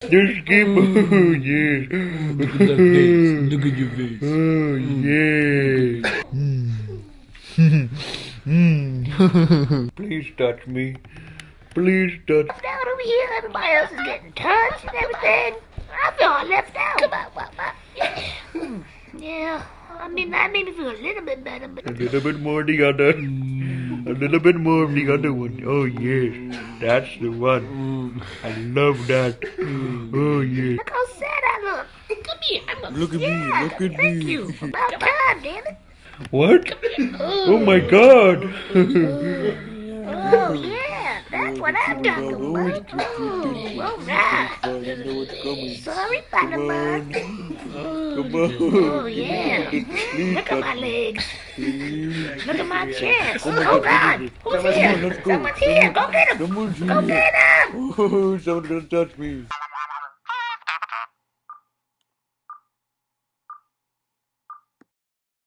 Just keep. Oh, yes. Look at that face. Look at your face. Oh, yes. Please touch me. Please touch. Down over here, everybody else is getting touched and everything. I feel all left out. Come on, yeah, I mean, that made me feel a little bit better. But A little bit more the other. A little bit more of the other one. Oh, yes. That's the one. I love that. Oh, yes. look how sad I look. Come here. Look at me. Look at Thank me. you. About time, damn it. What? Oh, my God. Oh, yeah, that's what I'm talking about. Oh, all right. Sorry, Butterbug. Come on. Oh, yeah. Please Look at my touch me. legs. Please. Look at my chest. Oh, my Oh, God. God. Come Who's on, here? let's go. Someone's here. Go get him. Someone's Go here. get him. Oh, someone's gonna touch me.